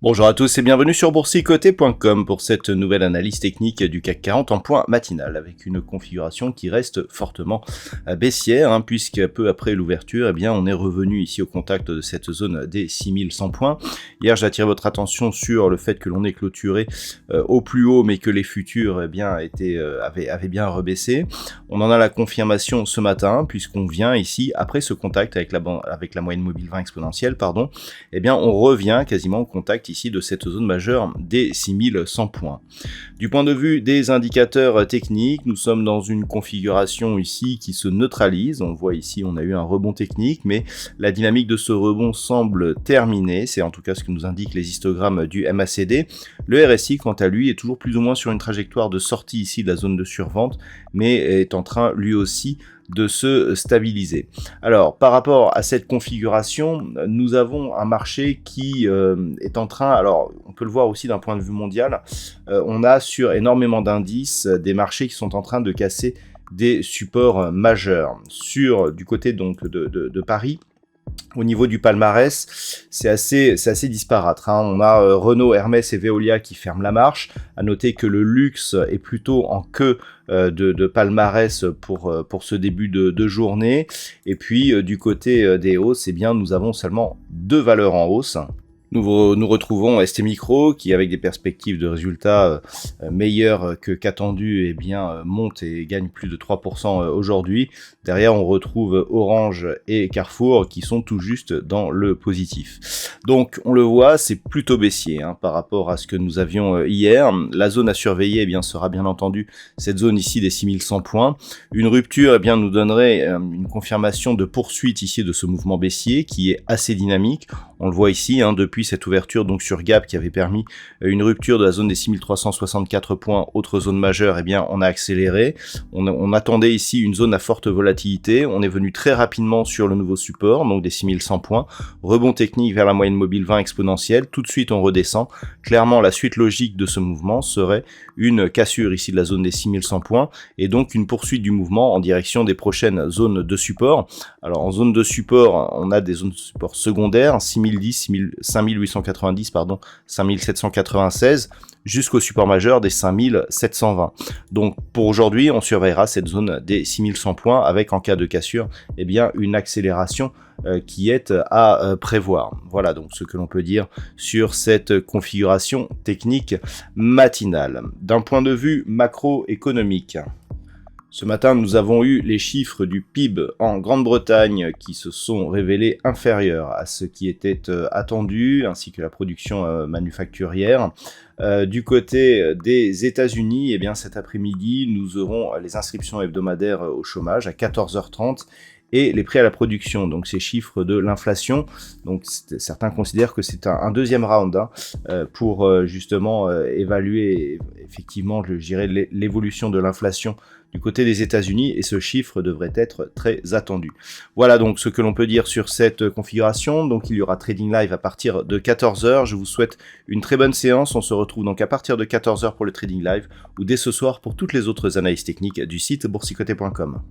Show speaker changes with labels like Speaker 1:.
Speaker 1: Bonjour à tous et bienvenue sur boursicoté.com pour cette nouvelle analyse technique du CAC 40 en point matinal avec une configuration qui reste fortement baissière puisque peu après l'ouverture, on est revenu ici au contact de cette zone des 6100 points. Hier, j'ai attiré votre attention sur le fait que l'on est clôturé au plus haut mais que les futurs avaient bien rebaissé. On en a la confirmation ce matin puisqu'on vient ici après ce contact avec la moyenne mobile 20 exponentielle, on revient quasiment au contact ici de cette zone majeure des 6100 points. Du point de vue des indicateurs techniques, nous sommes dans une configuration ici qui se neutralise. On voit ici, on a eu un rebond technique, mais la dynamique de ce rebond semble terminée. C'est en tout cas ce que nous indiquent les histogrammes du MACD. Le RSI, quant à lui, est toujours plus ou moins sur une trajectoire de sortie ici de la zone de survente, mais est en train lui aussi de se stabiliser. Alors, par rapport à cette configuration, nous avons un marché qui est en train, alors on peut le voir aussi d'un point de vue mondial, on a sur énormément d'indices des marchés qui sont en train de casser des supports majeurs. Du côté donc de Paris, au niveau du palmarès, c'est assez disparate. On a Renault, Hermès et Veolia qui ferment la marche. À noter que le luxe est plutôt en queue de palmarès pour ce début de journée. Et puis du côté des hausses, nous avons seulement deux valeurs en hausse. Nous retrouvons ST Micro qui, avec des perspectives de résultats meilleures qu'attendues, monte et gagne plus de 3% aujourd'hui. Derrière, on retrouve Orange et Carrefour qui sont tout juste dans le positif. Donc, on le voit, c'est plutôt baissier par rapport à ce que nous avions hier. La zone à surveiller sera bien entendu cette zone ici des 6100 points. Une rupture nous donnerait une confirmation de poursuite ici de ce mouvement baissier qui est assez dynamique. On le voit ici, depuis cette ouverture donc sur Gap qui avait permis une rupture de la zone des 6364 points, autre zone majeure, on a accéléré. On attendait ici une zone à forte volatilité. On est venu très rapidement sur le nouveau support, donc des 6100 points. Rebond technique vers la moyenne mobile 20 exponentielle. Tout de suite, on redescend. Clairement, la suite logique de ce mouvement serait une cassure ici de la zone des 6100 points et donc une poursuite du mouvement en direction des prochaines zones de support. Alors, en zone de support, on a des zones de support secondaires, 5010, 5890, 5796, jusqu'au support majeur des 5720. Donc pour aujourd'hui, on surveillera cette zone des 6100 points avec, en cas de cassure, une accélération qui est à prévoir. Voilà donc ce que l'on peut dire sur cette configuration technique matinale. D'un point de vue macroéconomique, ce matin, nous avons eu les chiffres du PIB en Grande-Bretagne qui se sont révélés inférieurs à ce qui était attendu, ainsi que la production manufacturière. Du côté des États-Unis, cet après-midi, nous aurons les inscriptions hebdomadaires au chômage à 14h30 et les prix à la production, donc ces chiffres de l'inflation. Donc certains considèrent que c'est un deuxième round pour justement évaluer effectivement, l'évolution de l'inflation du côté des États-Unis, et ce chiffre devrait être très attendu. Voilà donc ce que l'on peut dire sur cette configuration. Donc il y aura Trading Live à partir de 14h. Je vous souhaite une très bonne séance. On se retrouve donc à partir de 14h pour le Trading Live ou dès ce soir pour toutes les autres analyses techniques du site boursicoté.com.